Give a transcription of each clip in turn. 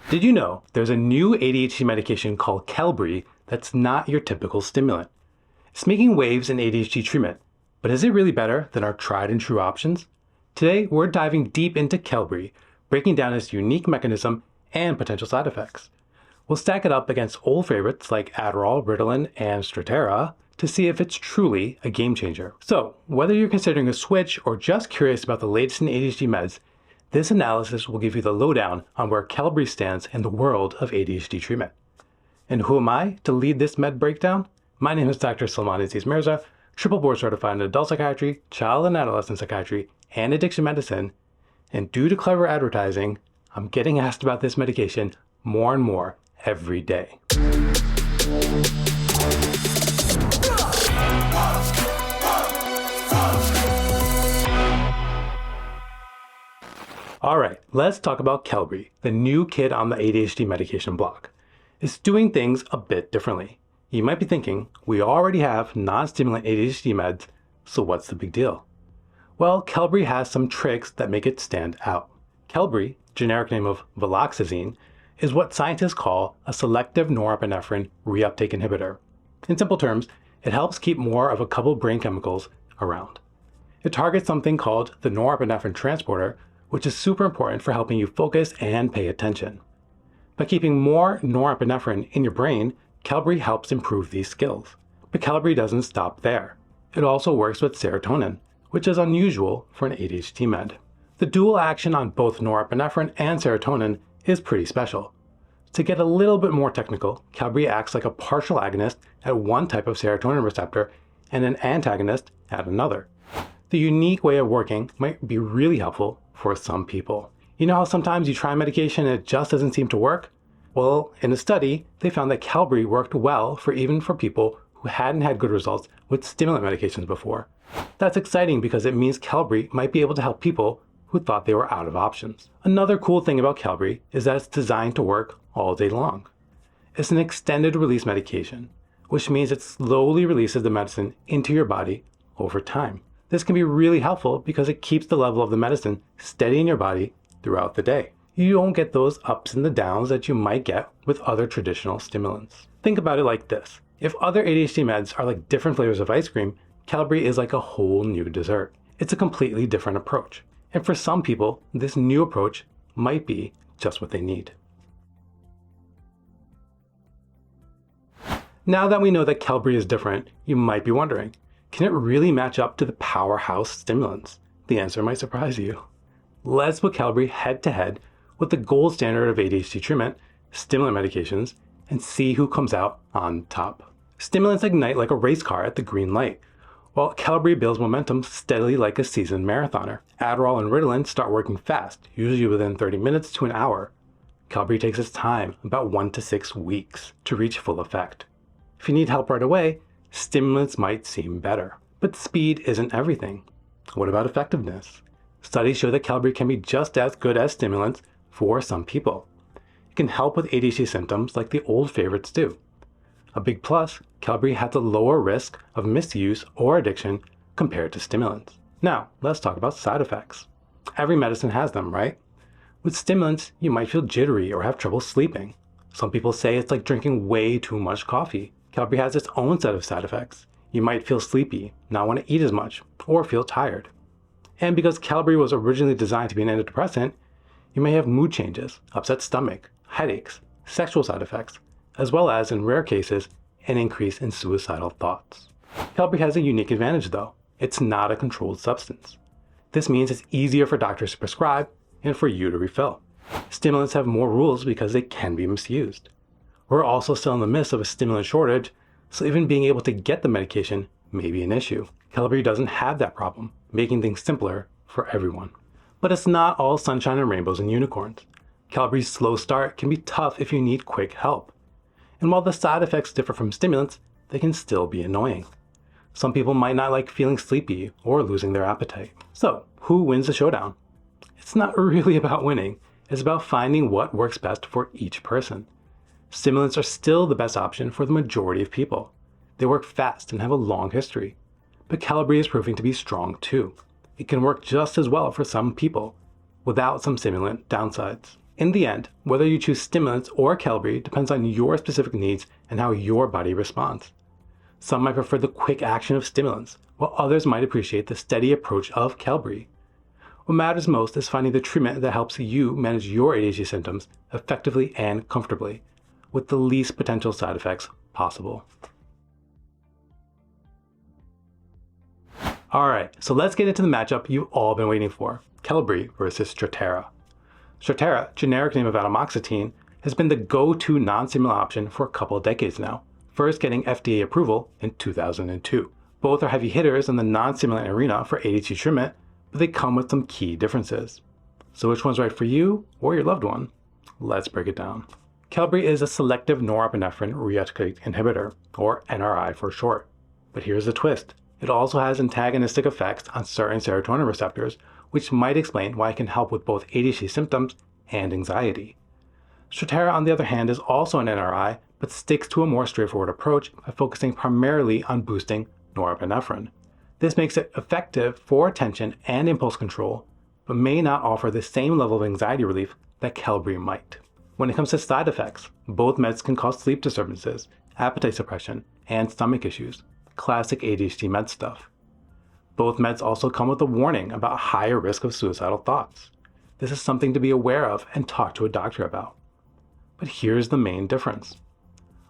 Did you know there's a new ADHD medication called Qelbree that's not your typical stimulant? It's making waves in ADHD treatment, but is it really better than our tried and true options? Today, we're diving deep into Qelbree, breaking down its unique mechanism and potential side effects. We'll stack it up against old favorites like Adderall, Ritalin, and Strattera to see if it's truly a game changer. So, whether you're considering a switch or just curious about the latest in ADHD meds, this analysis will give you the lowdown on where Qelbree stands in the world of ADHD treatment. And who am I to lead this med breakdown? My name is Dr. Sulman Aziz Mirza, triple board certified in adult psychiatry, child and adolescent psychiatry, and addiction medicine. And due to clever advertising, I'm getting asked about this medication more and more every day. All right, let's talk about Qelbree, the new kid on the ADHD medication block. It's doing things a bit differently. You might be thinking, we already have non-stimulant ADHD meds, so what's the big deal? Well, Qelbree has some tricks that make it stand out. Qelbree, generic name of viloxazine, is what scientists call a selective norepinephrine reuptake inhibitor. In simple terms, it helps keep more of a couple brain chemicals around. It targets something called the norepinephrine transporter, which is super important for helping you focus and pay attention. By keeping more norepinephrine in your brain, Qelbree helps improve these skills. But Qelbree doesn't stop there. It also works with serotonin, which is unusual for an ADHD med. The dual action on both norepinephrine and serotonin is pretty special. To get a little bit more technical, Qelbree acts like a partial agonist at one type of serotonin receptor and an antagonist at another. The unique way of working might be really helpful for some people. You know how sometimes you try medication and it just doesn't seem to work? Well, in a study, they found that Qelbree worked well even for people who hadn't had good results with stimulant medications before. That's exciting because it means Qelbree might be able to help people who thought they were out of options. Another cool thing about Qelbree is that it's designed to work all day long. It's an extended release medication, which means it slowly releases the medicine into your body over time. This can be really helpful because it keeps the level of the medicine steady in your body throughout the day. You don't get those ups and the downs that you might get with other traditional stimulants. Think about it like this. If other ADHD meds are like different flavors of ice cream, Qelbree is like a whole new dessert. It's a completely different approach. And for some people, this new approach might be just what they need. Now that we know that Qelbree is different, you might be wondering, can it really match up to the powerhouse stimulants? The answer might surprise you. Let's put Qelbree head to head with the gold standard of ADHD treatment, stimulant medications, and see who comes out on top. Stimulants ignite like a race car at the green light, while Qelbree builds momentum steadily like a seasoned marathoner. Adderall and Ritalin start working fast, usually within 30 minutes to an hour. Qelbree takes its time, about 1 to 6 weeks, to reach full effect. If you need help right away, stimulants might seem better. But speed isn't everything. What about effectiveness? Studies show that Qelbree can be just as good as stimulants for some people. It can help with ADHD symptoms like the old favorites do. A big plus, Qelbree has a lower risk of misuse or addiction compared to stimulants. Now, let's talk about side effects. Every medicine has them, right? With stimulants, you might feel jittery or have trouble sleeping. Some people say it's like drinking way too much coffee. Qelbree has its own set of side effects. You might feel sleepy, not want to eat as much, or feel tired. And because Qelbree was originally designed to be an antidepressant, you may have mood changes, upset stomach, headaches, sexual side effects, as well as, in rare cases, an increase in suicidal thoughts. Qelbree has a unique advantage though. It's not a controlled substance. This means it's easier for doctors to prescribe and for you to refill. Stimulants have more rules because they can be misused. We're also still in the midst of a stimulant shortage, so even being able to get the medication may be an issue. Qelbree doesn't have that problem, making things simpler for everyone. But it's not all sunshine and rainbows and unicorns. Qelbree's slow start can be tough if you need quick help. And while the side effects differ from stimulants, they can still be annoying. Some people might not like feeling sleepy or losing their appetite. So, who wins the showdown? It's not really about winning, it's about finding what works best for each person. Stimulants are still the best option for the majority of people. They work fast and have a long history. But Qelbree is proving to be strong too. It can work just as well for some people, without some stimulant downsides. In the end, whether you choose stimulants or Qelbree depends on your specific needs and how your body responds. Some might prefer the quick action of stimulants, while others might appreciate the steady approach of Qelbree. What matters most is finding the treatment that helps you manage your ADHD symptoms effectively and comfortably, with the least potential side effects possible. Alright, so let's get into the matchup you've all been waiting for, Qelbree versus Strattera. Strattera, generic name of atomoxetine, has been the go-to non-stimulant option for a couple of decades now, first getting FDA approval in 2002. Both are heavy hitters in the non-stimulant arena for ADHD treatment, but they come with some key differences. So which one's right for you or your loved one? Let's break it down. Qelbree is a selective norepinephrine reuptake inhibitor, or NRI for short. But here's the twist. It also has antagonistic effects on certain serotonin receptors, which might explain why it can help with both ADHD symptoms and anxiety. Strattera, on the other hand, is also an NRI, but sticks to a more straightforward approach by focusing primarily on boosting norepinephrine. This makes it effective for attention and impulse control, but may not offer the same level of anxiety relief that Qelbree might. When it comes to side effects, both meds can cause sleep disturbances, appetite suppression, and stomach issues. Classic ADHD med stuff. Both meds also come with a warning about higher risk of suicidal thoughts. This is something to be aware of and talk to a doctor about. But here's the main difference.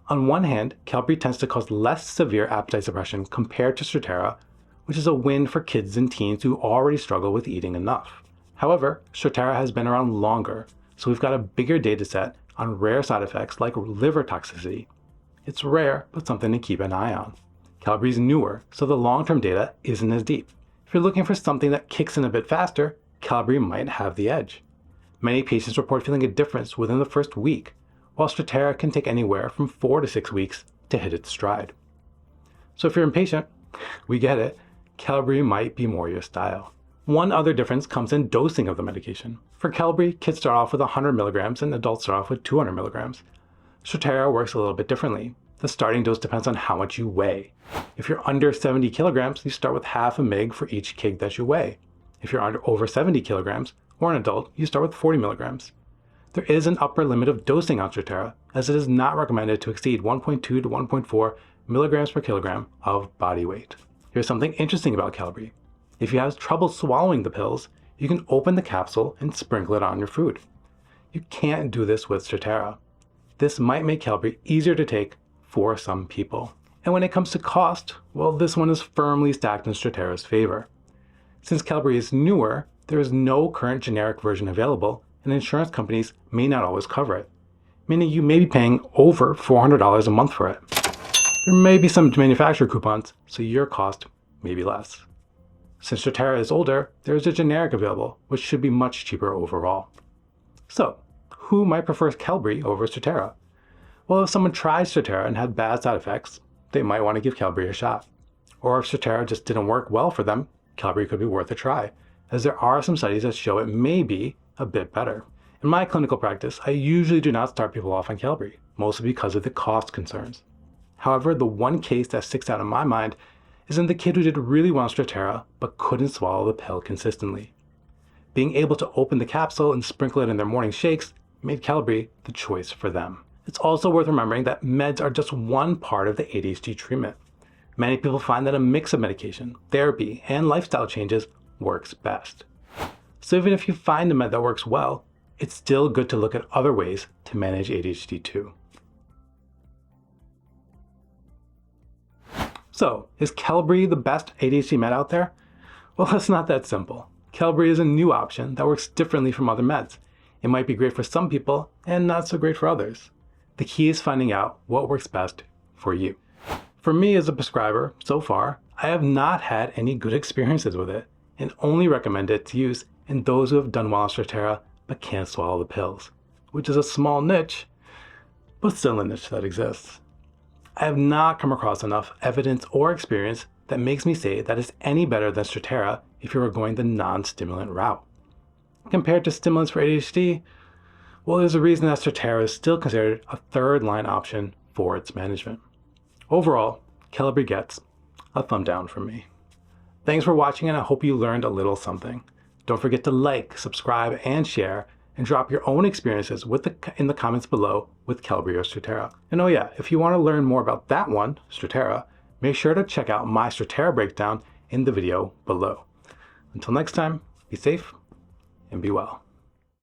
On one hand, Qelbree tends to cause less severe appetite suppression compared to Strattera, which is a win for kids and teens who already struggle with eating enough. However, Strattera has been around longer, so we've got a bigger data set on rare side effects like liver toxicity. It's rare, but something to keep an eye on. Qelbree's newer, so the long-term data isn't as deep. If you're looking for something that kicks in a bit faster, Qelbree might have the edge. Many patients report feeling a difference within the first week, while Strattera can take anywhere from 4 to 6 weeks to hit its stride. So if you're impatient, we get it, Qelbree might be more your style. One other difference comes in dosing of the medication. For Qelbree, kids start off with 100 milligrams and adults start off with 200 milligrams. Strattera works a little bit differently. The starting dose depends on how much you weigh. If you're under 70 kilograms, you start with half a mg for each kg that you weigh. If you're over 70 kilograms, or an adult, you start with 40 milligrams. There is an upper limit of dosing on Strattera, as it is not recommended to exceed 1.2 to 1.4 milligrams per kilogram of body weight. Here's something interesting about Qelbree. If you have trouble swallowing the pills, you can open the capsule and sprinkle it on your food. You can't do this with Strattera. This might make Qelbree easier to take for some people. And when it comes to cost, well, this one is firmly stacked in Strattera's favor. Since Qelbree is newer, there is no current generic version available, and insurance companies may not always cover it, meaning you may be paying over $400 a month for it. There may be some manufacturer coupons, so your cost may be less. Since Strattera is older, there is a generic available, which should be much cheaper overall. So, who might prefer Qelbree over Strattera? Well, if someone tries Strattera and had bad side effects, they might want to give Qelbree a shot. Or if Strattera just didn't work well for them, Qelbree could be worth a try, as there are some studies that show it may be a bit better. In my clinical practice, I usually do not start people off on Qelbree, mostly because of the cost concerns. However, the one case that sticks out in my mind is in the kid who did really well on Strattera but couldn't swallow the pill consistently. Being able to open the capsule and sprinkle it in their morning shakes made Qelbree the choice for them. It's also worth remembering that meds are just one part of the ADHD treatment. Many people find that a mix of medication, therapy, and lifestyle changes works best. So even if you find a med that works well, it's still good to look at other ways to manage ADHD too. So, is Qelbree the best ADHD med out there? Well, it's not that simple. Qelbree is a new option that works differently from other meds. It might be great for some people and not so great for others. The key is finding out what works best for you. For me as a prescriber, so far, I have not had any good experiences with it and only recommend it to use in those who have done well on Strattera but can't swallow the pills, which is a small niche, but still a niche that exists. I have not come across enough evidence or experience that makes me say that it's any better than Strattera if you are going the non-stimulant route. Compared to stimulants for ADHD, well, there's a reason that Strattera is still considered a third-line option for its management. Overall, Qelbree gets a thumb down from me. Thanks for watching, and I hope you learned a little something. Don't forget to like, subscribe, and share, and drop your own experiences in the comments below with Qelbree or Strattera. And oh yeah, if you want to learn more about that one, Strattera, make sure to check out my Strattera breakdown in the video below. Until next time, be safe and be well.